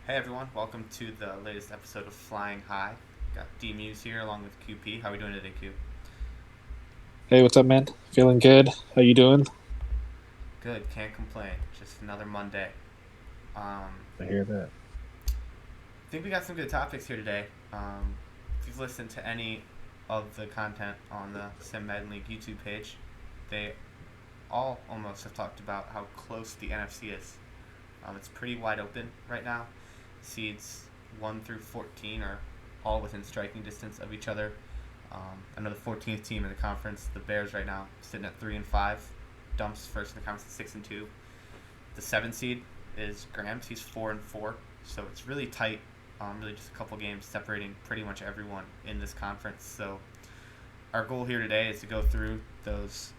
Hey everyone, welcome to the latest episode of Flying High. Got D Muse here along with QP. How are we doing today, Q? Hey, what's up, man? Feeling good? How you doing? Good, can't complain. Just another Monday. I hear that. I think we got some good topics here today. If you've listened to any of the content on the SML League YouTube page, they all almost have talked about how close the NFC is. It's pretty wide open right now. Seeds 1 through 14 are all within striking distance of each other. I know the 14th team in the conference, the Bears, right now sitting at 3-5. Dumps first in the conference at 6-2. The 7th seed is Grams. He's 4-4. So it's really tight. Really just a couple games separating pretty much everyone in this conference. So our goal here today is to go through those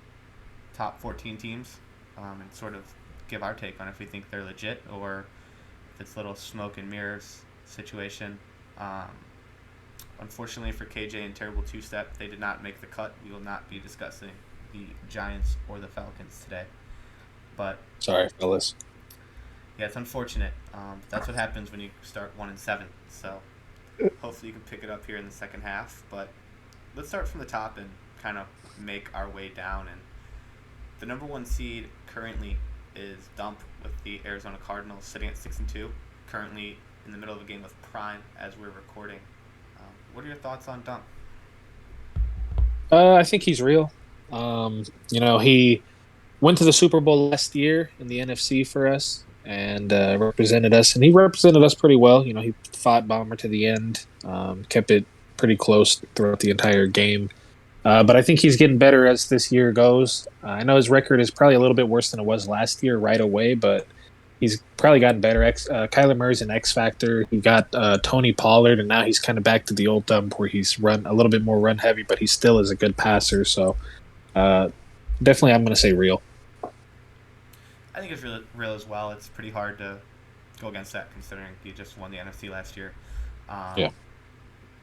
top 14 teams and sort of give our take on if we think they're legit or if it's a little smoke and mirrors situation. Um, Unfortunately for KJ and Terrible Two Step, they did not make the cut. We will not be discussing the Giants or the Falcons today. But Sorry, fellas. yeah, it's unfortunate. That's what happens when you start 1-7. So hopefully you can pick it up here in the second half. But let's start from the top and kind of make our way down. And the number one seed currently is Dump with the Arizona Cardinals sitting at 6-2. Currently in the middle of a game with Prime as we're recording. What are your thoughts on Dump? I think he's real. He went to the Super Bowl last year in the NFC for us and represented us, and he represented us pretty well. He fought Bomber to the end, kept it pretty close throughout the entire game. But I think he's getting better as this year goes. I know his record is probably a little bit worse than it was last year right away, but he's probably gotten better. Kyler Murray's an X factor. He got Tony Pollard, and now he's kind of back to the old Dump where he's run a little bit more run heavy, but he still is a good passer. So uh, definitely, I'm going to say real. I think it's real as well. It's pretty hard to go against that considering he just won the NFC last year. Yeah. Um,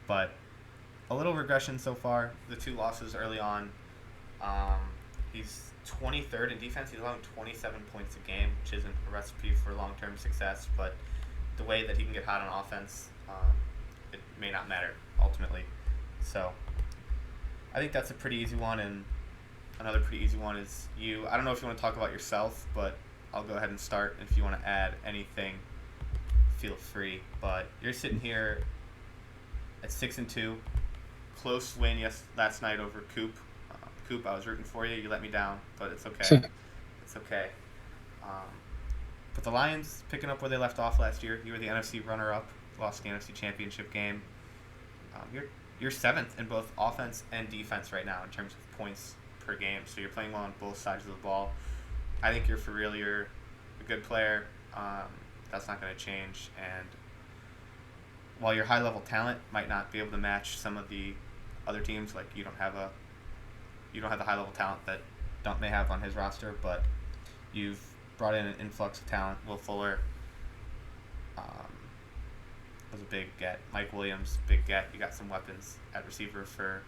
but a little regression so far. The two losses early on. Um, he's 23rd in defense. He's allowing 27 points a game, which isn't a recipe for long-term success. But the way that he can get hot on offense, it may not matter ultimately. So I think that's a pretty easy one. And another pretty easy one is you. I don't know if you want to talk about yourself, but I'll go ahead and start. If you want to add anything, feel free. But you're sitting here at 6-2, close win last night over Coop. Coop, I was rooting for you. You let me down, but it's okay. It's okay. Um, but the Lions picking up where they left off last year. You were the NFC runner-up, lost the NFC Championship game. You're seventh in both offense and defense right now in terms of points per game. So you're playing well on both sides of the ball. I think you're for real. You're a good player. That's not going to change. And while your high level talent might not be able to match some of the other teams, like you don't have the high level talent that Dump may have on his roster, but you've brought in an influx of talent. Will Fuller um, was a big get. Mike Williams, big get. You got some weapons at receiver for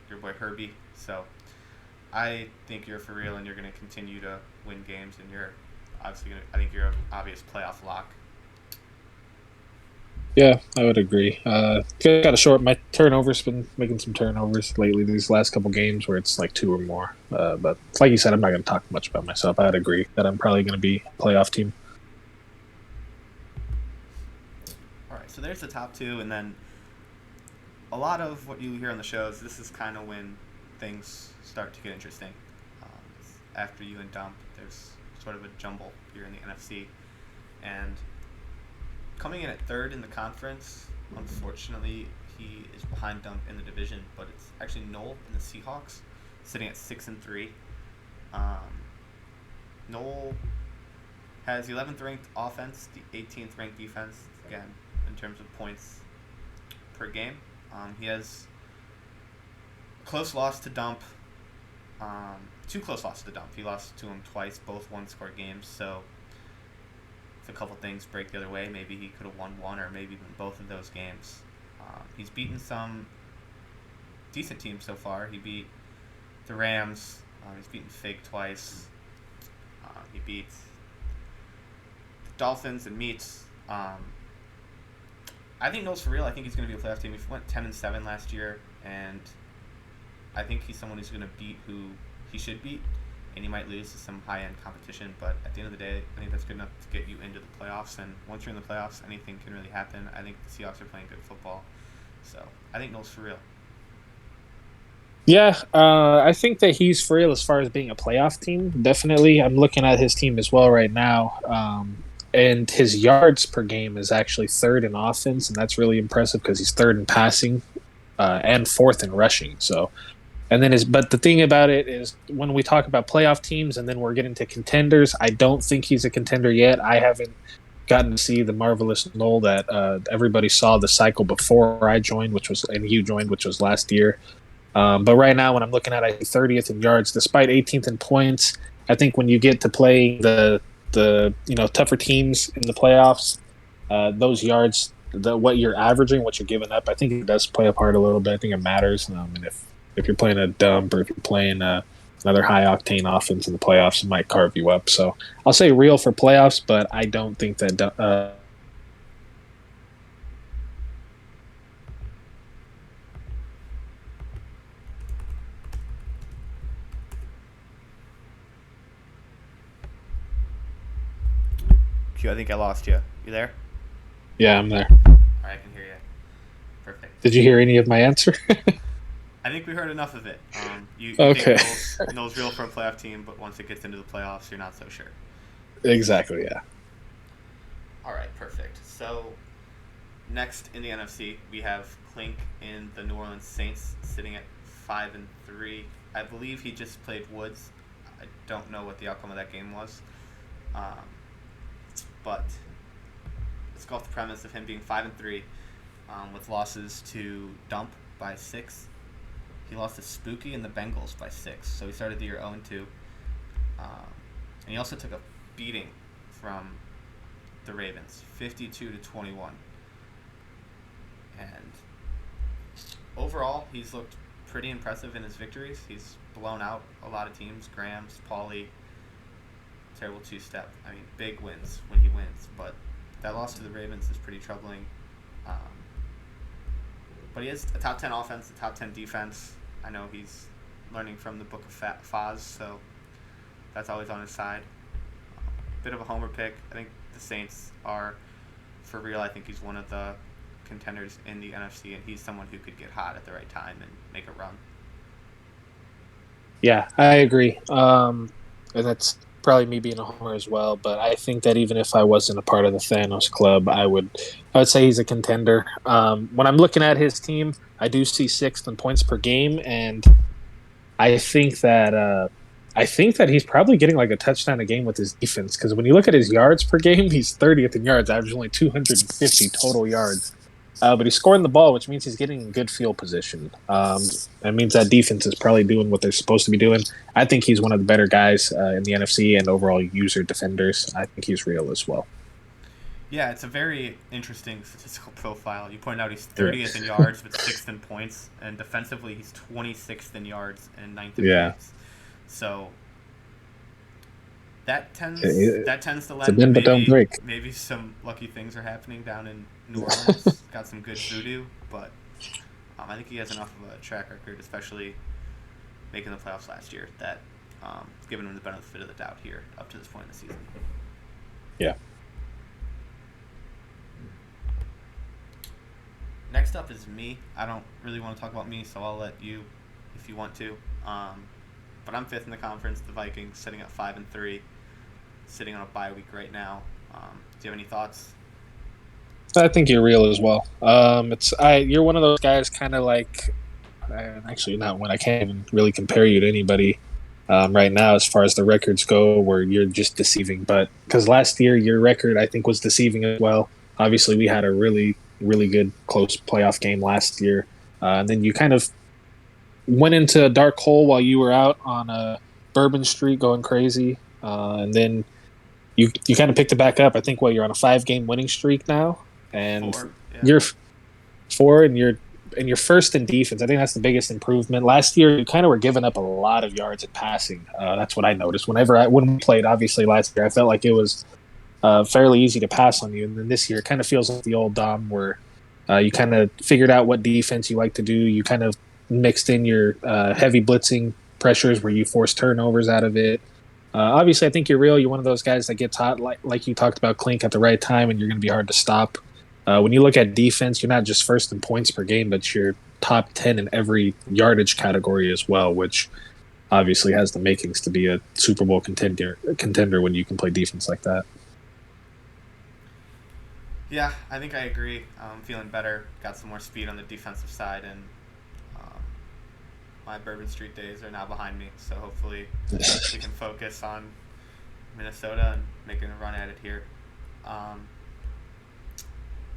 your boy Herbie. So I think you're for real, and you're going to continue to win games, and you're obviously going to. I think you're an obvious playoff lock. Yeah, I would agree. Got to short. My turnovers been making some turnovers lately these last couple games where it's like two or more. But like you said, I'm not going to talk much about myself. I'd agree that I'm probably going to be a playoff team. All right, so there's the top two, and then a lot of what you hear on the shows. This is kind of when things start to get interesting. After you and Dump, there's sort of a jumble here in the NFC, and coming in at third in the conference, unfortunately, he is behind Dump in the division, but it's actually Noel in the Seahawks, sitting at 6-3. Um, Noel has the 11th ranked offense, the 18th ranked defense. Again, in terms of points per game, he has a close loss to Dump. Two close losses to Dump. He lost to him twice, both one-score games. So if a couple things break the other way, maybe he could have won one or maybe even both of those games. He's beaten some decent teams so far. He beat the Rams. He's beaten Fig twice. He beat the Dolphins and Meats. I think Noel's for real. I think he's going to be a playoff team. He went 10-7 last year, and I think he's someone who's going to beat who he should beat, and he might lose to some high-end competition. But at the end of the day, I think that's good enough to get you into the playoffs. And once you're in the playoffs, anything can really happen. I think the Seahawks are playing good football, so I think Noel's for real. Yeah, I think that he's for real as far as being a playoff team. Definitely, I'm looking at his team as well right now, and his yards per game is actually third in offense, and that's really impressive because he's third in passing and fourth in rushing. So, and then but the thing about it is when we talk about playoff teams, and then we're getting to contenders, I don't think he's a contender yet. I haven't gotten to see the marvelous Noel that everybody saw the cycle before I joined, and you joined, which was last year. But right now, when I'm looking at 30th in yards, despite 18th in points, I think when you get to play the tougher teams in the playoffs, those yards, what you're averaging, what you're giving up, I think it does play a part a little bit. I think it matters. And if you're playing a dump or if you're playing another high octane offense in the playoffs, it might carve you up. So I'll say real for playoffs, but I don't think that. Q, I think I lost you. You there? Yeah, I'm there. All right, I can hear you. Perfect. Did you hear any of my answer? I think we heard enough of it. You Okay. think Noel's real for a playoff team, but once it gets into the playoffs, you're not so sure. Exactly, yeah. All right, perfect. So next in the NFC, we have Clink in the New Orleans Saints sitting at 5-3. I believe he just played Woods. I don't know what the outcome of that game was. But let's go off the premise of him being 5-3 with losses to Dump by 6. He lost to Spooky and the Bengals by 6. So he started the year 0-2. And he also took a beating from the Ravens, 52-21. And overall, he's looked pretty impressive in his victories. He's blown out a lot of teams, Grams, Pauly. Terrible two-step. I mean, big wins when he wins, but that loss to the Ravens is pretty troubling. But he has a top 10 offense, a top 10 defense. I know he's learning from the Book of Foz, so that's always on his side. Bit of a homer pick. I think the Saints are for real. I think he's one of the contenders in the NFC, and he's someone who could get hot at the right time and make a run. Yeah, I agree. And that's probably me being a homer as well. But I think that even if I wasn't a part of the Thanos club, I would say he's a contender. When I'm looking at his team, I do see 6th in points per game, and I think that he's probably getting like a touchdown a game with his defense. Because when you look at his yards per game, he's 30th in yards, averaging only 250 total yards. But he's scoring the ball, which means he's getting in good field position. That means that defense is probably doing what they're supposed to be doing. I think he's one of the better guys in the NFC and overall user defenders. I think he's real as well. Yeah, it's a very interesting statistical profile. You pointed out he's 30th in yards but 6th in points, and defensively he's 26th in yards and 9th in points. So that tends to lend to maybe some lucky things are happening down in New Orleans. Got some good voodoo, but I think he has enough of a track record, especially making the playoffs last year, that it's given him the benefit of the doubt here up to this point in the season. Yeah. Next up is me. I don't really want to talk about me, so I'll let you if you want to. But I'm 5th in the conference. The Vikings sitting at 5-3, sitting on a bye week right now. Do you have any thoughts? I think you're real as well. You're one of those guys, kind of like, actually not one. I can't even really compare you to anybody right now as far as the records go, where you're just deceiving. But because last year your record, I think, was deceiving as well. Obviously, we had a really, really good close playoff game last year, and then you kind of went into a dark hole while you were out on a Bourbon Street going crazy, and then you kind of picked it back up. I think you're on a 5-game winning streak now, and 4, yeah. You're 4, and you're first in defense. I think that's the biggest improvement. Last year, you kind of were giving up a lot of yards in passing. That's what I noticed. When we played, obviously last year, I felt like it was fairly easy to pass on you, and then this year, it kind of feels like the old Dom where You kind of figured out what defense you like to do. You kind of mixed in your heavy blitzing pressures where you force turnovers out of it. Obviously, I think you're real. You're one of those guys that gets hot, like you talked about, Clink, at the right time, and you're going to be hard to stop. When you look at defense, you're not just first in points per game, but you're top 10 in every yardage category as well, which obviously has the makings to be a Super Bowl contender when you can play defense like that. Yeah, I think I agree. I'm feeling better. Got some more speed on the defensive side, and um, my Bourbon Street days are now behind me. So hopefully we can focus on Minnesota and making a run at it here. Um,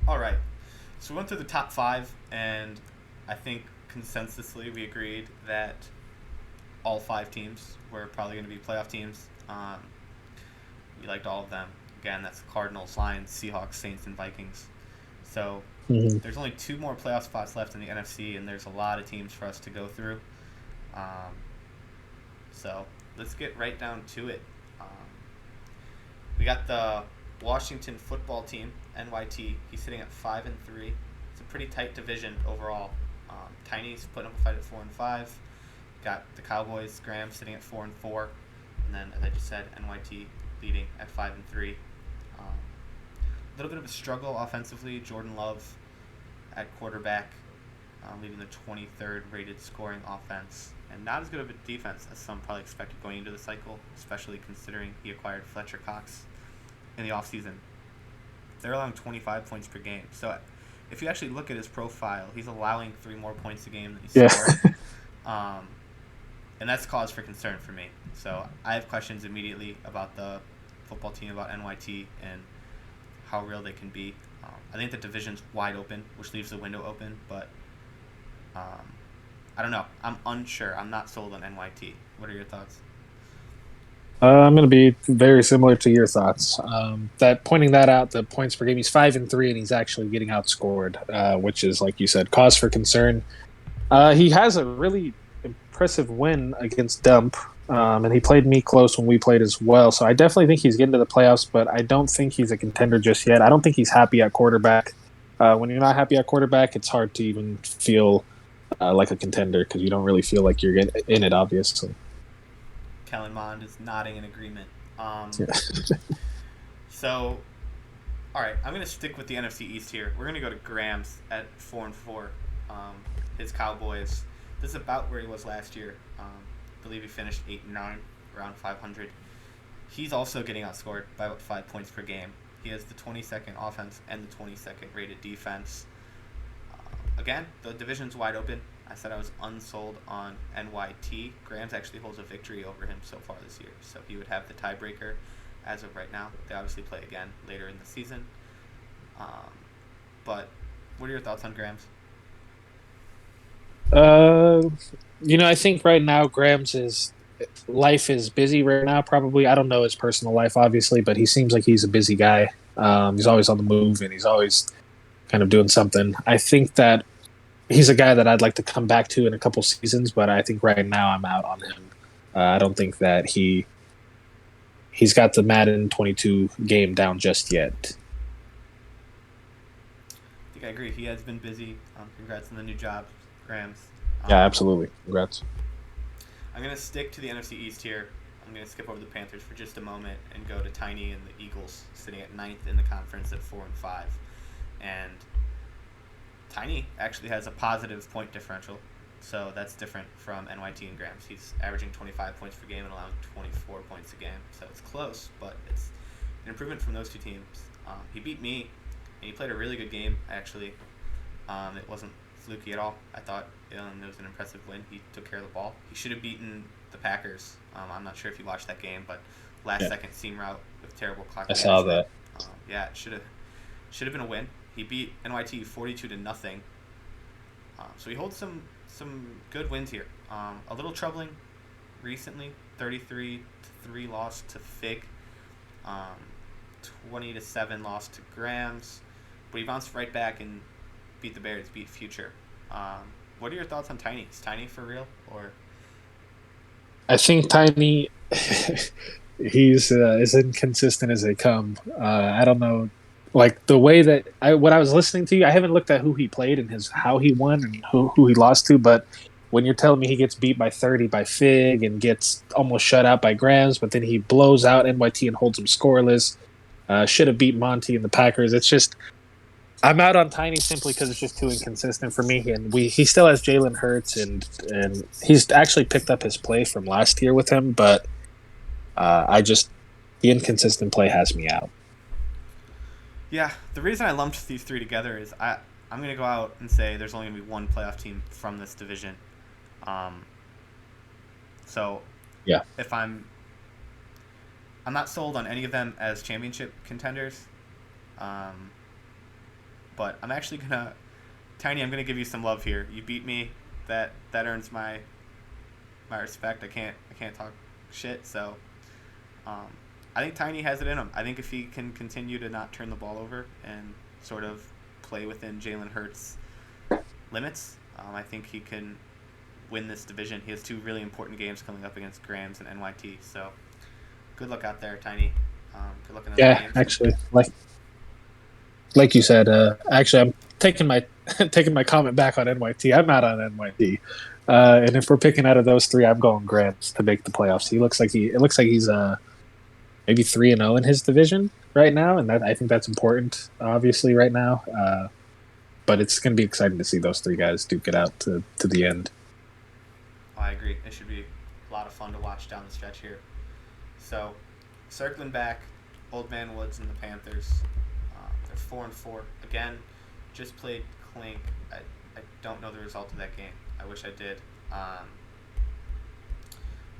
all right. So we went through the top five, and I think consensusly we agreed that all five teams were probably going to be playoff teams. We liked all of them. Again, that's the Cardinals, Lions, Seahawks, Saints, and Vikings. So Mm-hmm. there's only two more playoff spots left in the NFC, and there's a lot of teams for us to go through. Um, so let's get right down to it. Um, we got the Washington football team, NYT. He's sitting at 5-3. It's a pretty tight division overall. Tiny's putting up a fight at 4-5. Got the Cowboys, Graham sitting at 4-4, and then as I just said, NYT leading at 5-3. A little bit of a struggle offensively. Jordan Love at quarterback, leading the 23rd rated scoring offense, and not as good of a defense as some probably expected going into the cycle, especially considering he acquired Fletcher Cox in the offseason. They're allowing 25 points per game. So if you actually look at his profile, he's allowing 3 more points a game than he's scored. And that's cause for concern for me. So I have questions immediately about the football team, about NYT, and how real they can be. I think the division's wide open, which leaves the window open, but I don't know. I'm unsure. I'm not sold on NYT. What are your thoughts? I'm going to be very similar to your thoughts. That pointing that out, the points per game, he's 5-3, and he's actually getting outscored, which is, like you said, cause for concern. He has a really impressive win against Dump, and he played me close when we played as well. So I definitely think he's getting to the playoffs, but I don't think he's a contender just yet. I don't think he's happy at quarterback. When you're not happy at quarterback, it's hard to even feel like a contender because you don't really feel like you're in it, obviously. Kellen Mond is nodding in agreement. Yeah. So, all right, I'm going to stick with the NFC East here. We're going to go to Graham's at 4-4. His Cowboys. This is about where he was last year. I believe he finished 8-9, around 500. He's also getting outscored by about 5 points per game. He has the 22nd offense and the 22nd rated defense. Again, the division's wide open. I said I was unsold on NYT. Graham's actually holds a victory over him so far this year, so he would have the tiebreaker as of right now. They obviously play again later in the season. But what are your thoughts on Graham's? I think right now Graham's life is busy right now. Probably, I don't know his personal life, obviously, but he seems like he's a busy guy. He's always on the move, and he's always kind of doing something. I think that he's a guy that I'd like to come back to in a couple seasons, but I think right now I'm out on him. I don't think that he's got the Madden 22 game down just yet. I think I agree. He has been busy. Congrats on the new job, Graham's. Yeah, absolutely. Congrats. I'm going to stick to the NFC East here. I'm going to skip over the Panthers for just a moment and go to Tiny and the Eagles, sitting at 9th in the conference at 4-5. And Tiny actually has a positive point differential, so that's different from NYT and Graham's. He's averaging 25 points per game and allowing 24 points a game, so it's close, but it's an improvement from those two teams. He beat me, and he played a really good game, actually. It wasn't fluky at all. I thought it was an impressive win. He took care of the ball. He should have beaten the Packers. I'm not sure if you watched that game, but last-second seam route with terrible clock. I saw that. Yeah, it should have been a win. He beat NYT 42-0. So he holds some good wins here. A little troubling recently, 33-3 loss to Fig, 20-7 loss to Graham's, but he bounced right back and beat the Bears, beat Future. What are your thoughts on Tiny? Is Tiny for real, or? I think Tiny, he's as inconsistent as they come. I don't know. like the way that what I was listening to you, I haven't looked at who he played and how he won and who he lost to, but when you're telling me he gets beat by 30 by Fig and gets almost shut out by Grams, but then he blows out NYT and holds them scoreless, should have beat Monty and the Packers. It's just I'm out on Tiny simply because it's just too inconsistent for me, and he still has Jalen Hurts and he's actually picked up his play from last year with him, but I just the inconsistent play has me out. Yeah, the reason I lumped these three together is I'm gonna go out and say there's only gonna be one playoff team from this division. Um, so Yeah, if I'm not sold on any of them as championship contenders, but I'm actually gonna Tiny. I'm gonna give you some love here. You beat me. That earns my respect. I can't talk shit. So I think Tiny has it in him. I think if he can continue to not turn the ball over and sort of play within Jalen Hurts' limits, I think he can win this division. He has two really important games coming up against Grams and NYT. So good luck out there, Tiny. Good luck in those yeah. games. Actually, like you said, actually, I'm taking my taking my comment back on NYT. I'm not on NYT, and if we're picking out of those three, I'm going Grants to make the playoffs. It looks like he's maybe 3-0 in his division right now, and I think that's important, obviously, right now. But it's going to be exciting to see those three guys duke it out to the end. I agree. It should be a lot of fun to watch down the stretch here. So, circling back, Old Man Woods and the Panthers. They're 4-4 again. Just played Clink. I don't know the result of that game. I wish I did.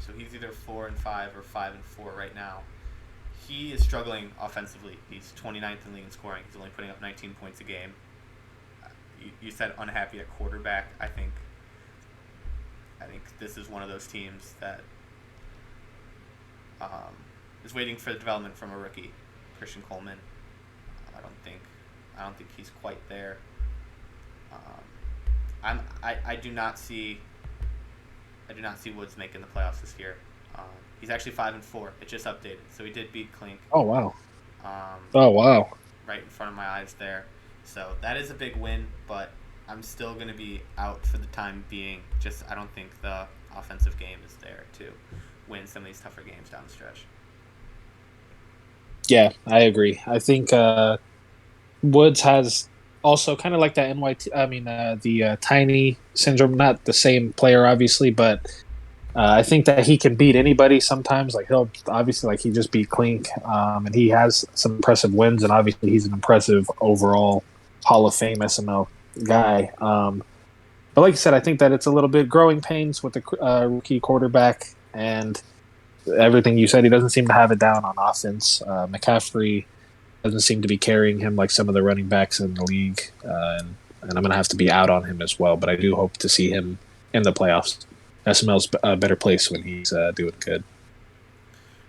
So he's either 4-5 or 5-4 right now. He is struggling offensively. He's 29th in league in scoring. He's only putting up 19 points a game. You said unhappy at quarterback. I think this is one of those teams that is waiting for the development from a rookie, Christian Coleman. I don't think he's quite there. I do not see Woods making the playoffs this year. He's actually 5-4. It just updated, so he did beat Clink. Oh wow! Oh wow! Right in front of my eyes there. So that is a big win, but I'm still going to be out for the time being. Just I don't think the offensive game is there to win some of these tougher games down the stretch. Yeah, I agree. I think Woods has also kind of like that NYT. I mean, the Tiny syndrome. Not the same player, obviously, but I think that he can beat anybody sometimes. Like he'll obviously he just beat Clink, and he has some impressive wins, and obviously he's an impressive overall Hall of Fame SML guy. But like you said, I think that it's a little bit growing pains with the rookie quarterback and everything you said. He doesn't seem to have it down on offense. McCaffrey doesn't seem to be carrying him like some of the running backs in the league, and I'm going to have to be out on him as well. But I do hope to see him in the playoffs. SML's a better place when he's doing good.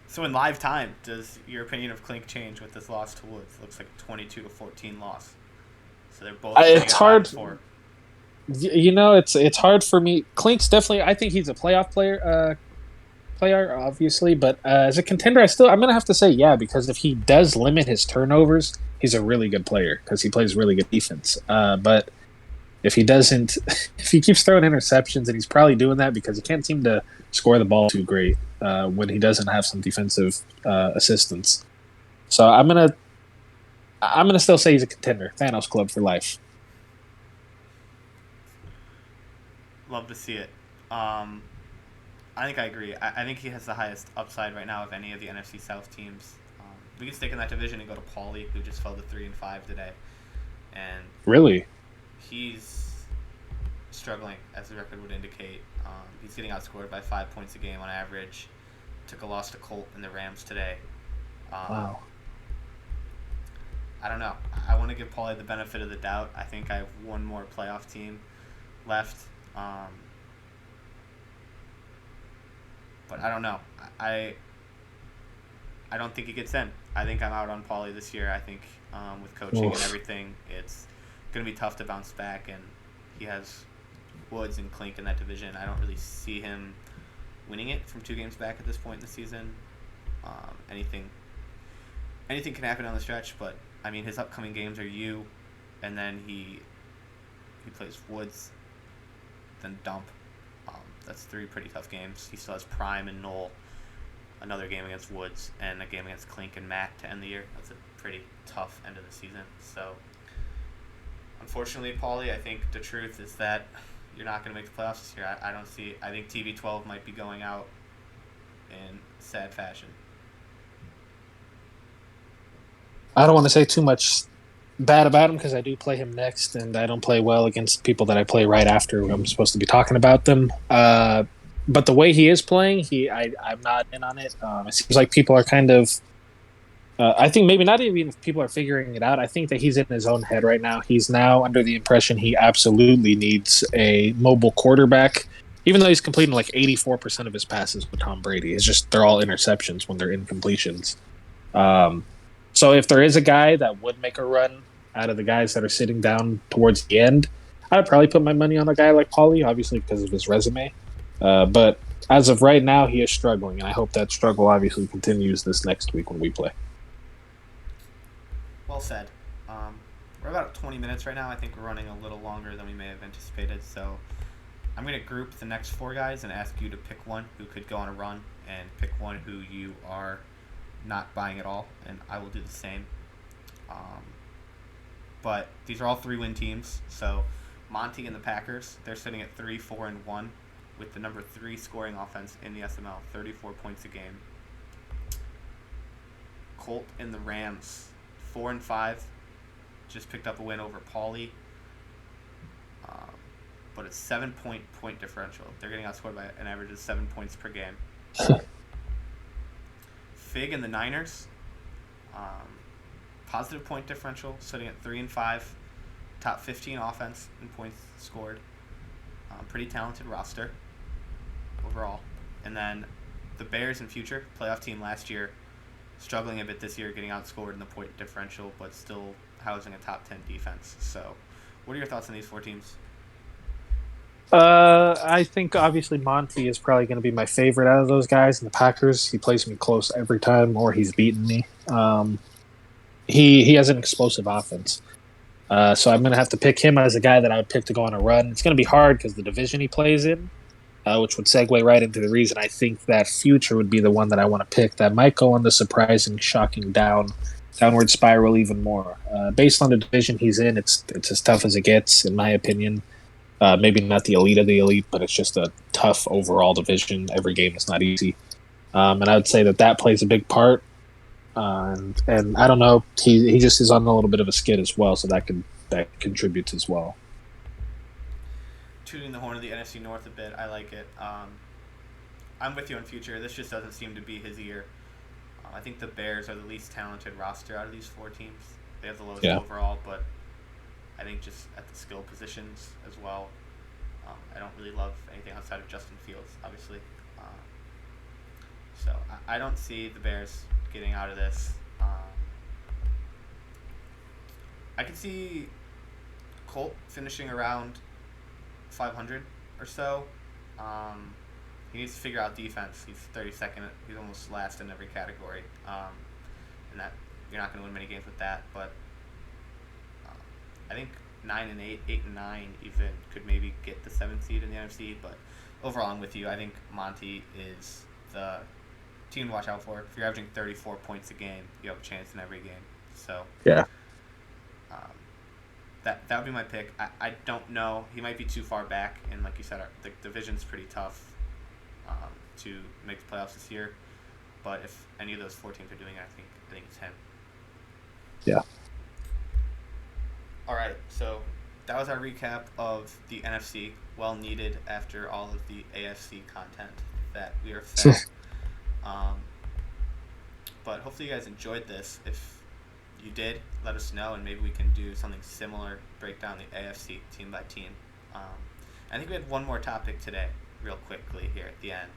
So in live time, does your opinion of Clink change with this loss to Woods? It looks like a 22-14 loss. So they're both. It's hard. It's hard for me. Clink's definitely. I think he's a playoff player. Obviously, but as a contender, I'm gonna have to say yeah, because if he does limit his turnovers, he's a really good player because he plays really good defense. But if he doesn't, if he keeps throwing interceptions, and he's probably doing that because he can't seem to score the ball too great when he doesn't have some defensive assistance. So I'm gonna still say he's a contender. Thanos Club for life. Love to see it. I think I agree. I think he has the highest upside right now of any of the NFC South teams. We can stick in that division and go to Paulie, who just fell to 3-5 today, and really, he's struggling, as the record would indicate. He's getting outscored by 5 points a game on average. Took a loss to Colt and the Rams today. Wow. I don't know. I want to give Paulie the benefit of the doubt. I think I have one more playoff team left. But I don't know. I don't think he gets in. I think I'm out on Paulie this year. I think with coaching and everything, it's going to be tough to bounce back. And he has Woods and Clink in that division. I don't really see him winning it from 2 games back at this point in the season. Anything can happen on the stretch, but I mean, his upcoming games are and then he plays Woods, then Dump. That's three pretty tough games. He still has Prime and Knoll, another game against Woods, and a game against Clink and Mac to end the year. That's a pretty tough end of the season. So, unfortunately, Paulie, I think the truth is that you're not going to make the playoffs this year. I don't see. I think TB12 might be going out in sad fashion. I don't want to say too much bad about him because I do play him next, and I don't play well against people that I play right after I'm supposed to be talking about them. But the way he is playing, I'm not in on it. It seems like people are kind of. I think maybe not even if people are figuring it out. I think that he's in his own head right now. He's now under the impression he absolutely needs a mobile quarterback, even though he's completing like 84% of his passes with Tom Brady. It's just they're all interceptions when they're incompletions. So if there is a guy that would make a run out of the guys that are sitting down towards the end, I'd probably put my money on a guy like Paulie, obviously because of his resume. But as of right now, he is struggling, and I hope that struggle obviously continues this next week when we play. Well said. We're about 20 minutes right now. I think we're running a little longer than we may have anticipated. So I'm going to group the next four guys and ask you to pick one who could go on a run and pick one who you are not buying at all, and I will do the same. But these are all 3-win teams. So Monty and the Packers, they're sitting at 3-4-1 with the number 3 scoring offense in the SML, 34 points a game. Colt and the Rams, 4-5, just picked up a win over Paulie, but it's 7-point differential. They're getting outscored by an average of 7 points per game. Fig and the Niners, positive point differential, sitting at 3-5, top 15 offense in points scored. Pretty talented roster overall. And then the Bears in future, playoff team last year, struggling a bit this year, getting outscored in the point differential, but still housing a top 10 defense. So, what are your thoughts on these 4 teams? I think obviously Monty is probably going to be my favorite out of those guys. In the Packers, he plays me close every time, or he's beaten me. He has an explosive offense, so I'm going to have to pick him as a guy that I would pick to go on a run. It's going to be hard because the division he plays in, which would segue right into the reason I think that future would be the one that I want to pick. That might go on the surprising, shocking downward spiral even more. Based on the division he's in, it's as tough as it gets, in my opinion. Maybe not the elite of the elite, but it's just a tough overall division. Every game is not easy. And I would say that plays a big part. And I don't know, he just is on a little bit of a skid as well, so that contributes as well. Tooting the horn of the NFC North a bit, I like it. I'm with you on future. This just doesn't seem to be his year. I think the Bears are the least talented roster out of these 4 teams. They have the lowest overall, but I think just at the skill positions as well. I don't really love anything outside of Justin Fields, obviously. So I don't see the Bears getting out of this. I could see Colt finishing around 500 or so. He needs to figure out defense. He's 32nd. He's almost last in every category. And that you're not going to win many games with that, but I think 9-8, 8-9 even could maybe get the 7th seed in the NFC. But overall, I'm with you. I think Monty is the team to watch out for. If you're averaging 34 points a game, you have a chance in every game. So yeah, that would be my pick. I don't know. He might be too far back, and like you said, the division's pretty tough to make the playoffs this year. But if any of those 4 teams are doing it, I think it's him. Yeah. All right, so that was our recap of the NFC. Well needed after all of the AFC content that we are fed. But hopefully you guys enjoyed this. If you did, let us know, and maybe we can do something similar, break down the AFC team by team. I think we had one more topic today, real quickly here at the end.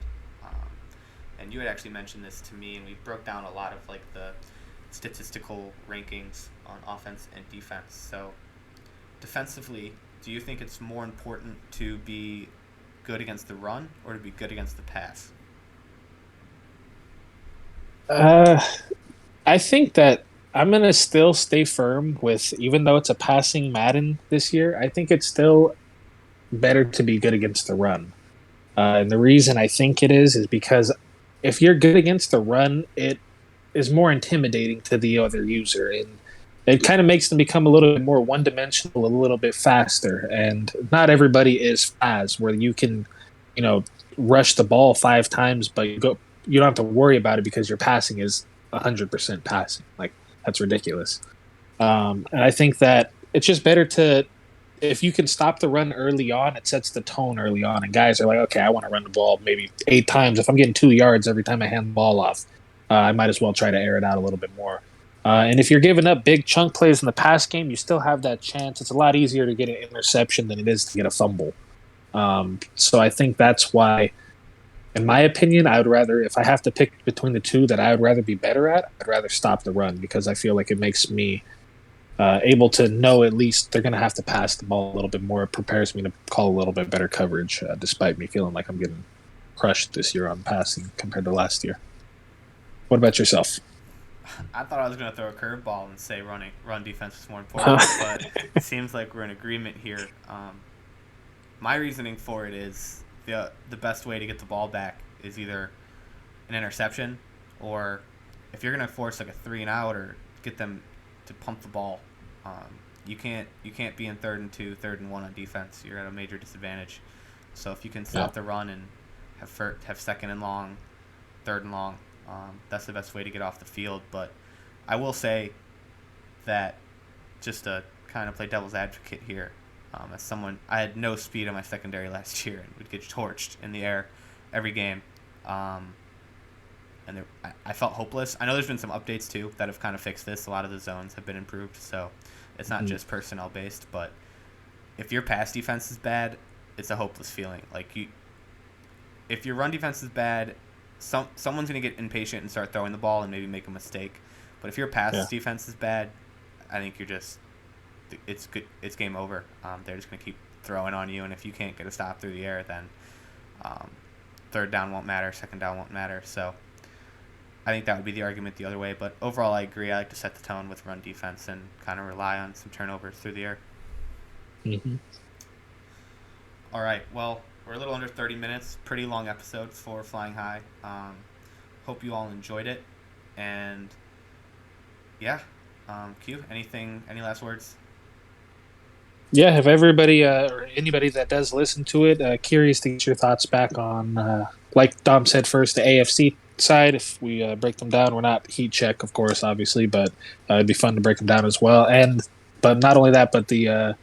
And you had actually mentioned this to me, and we broke down a lot of like the statistical rankings on offense and defense. So defensively, do you think it's more important to be good against the run or to be good against the pass? I think that I'm gonna still stay firm with, even though it's a passing Madden this year, I think it's still better to be good against the run. And the reason I think it is because if you're good against the run, it is more intimidating to the other user, and it kind of makes them become a little bit more one dimensional, a little bit faster. And not everybody is fast, where you can, you know, rush the ball 5 times, but you don't have to worry about it because your passing is 100% passing. Like that's ridiculous. And I think that it's just better to, if you can stop the run early on, it sets the tone early on. And guys are like, okay, I want to run the ball maybe 8 times. If I'm getting 2 yards every time I hand the ball off, I might as well try to air it out a little bit more. And if you're giving up big chunk plays in the pass game, you still have that chance. It's a lot easier to get an interception than it is to get a fumble. So I think that's why, in my opinion, I would rather, if I have to pick between the two that I would rather be better at, I'd rather stop the run because I feel like it makes me able to know at least they're going to have to pass the ball a little bit more. It prepares me to call a little bit better coverage, despite me feeling like I'm getting crushed this year on passing compared to last year. What about yourself? I thought I was going to throw a curveball and say run defense is more important, but it seems like we're in agreement here. My reasoning for it is the best way to get the ball back is either an interception, or if you're going to force like a 3-and-out or get them to pump the ball, you can't be in 3rd and 2, 3rd and 1 on defense. You're at a major disadvantage. So if you can stop the run and have 2nd and long, 3rd and long, that's the best way to get off the field. But I will say that, just to kind of play devil's advocate here, as someone, I had no speed on my secondary last year and would get torched in the air every game. And I felt hopeless. I know there's been some updates too that have kind of fixed this. A lot of the zones have been improved, so it's not just personnel based. But if your pass defense is bad, it's a hopeless feeling. If your run defense is bad, someone's gonna get impatient and start throwing the ball and maybe make a mistake. But if your pass defense is bad, I think it's good. It's game over. They're just gonna keep throwing on you, and if you can't get a stop through the air, then 3rd down won't matter, 2nd down won't matter. So I think that would be the argument the other way. But overall, I agree. I like to set the tone with run defense and kind of rely on some turnovers through the air. Mm-hmm. All right. Well, we're a little under 30 minutes. Pretty long episode for Flying High. Hope you all enjoyed it. And yeah, Q, any last words? Yeah, if everybody or anybody that does listen to it, curious to get your thoughts back on, like Dom said first, the AFC side. If we break them down, we're not heat check, of course, obviously, but it'd be fun to break them down as well. But not only that, but the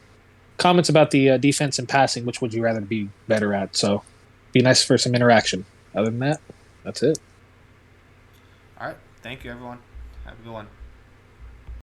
comments about the defense and passing, which would you rather be better at? So, be nice for some interaction. Other than that, that's it. All right. Thank you, everyone. Have a good one.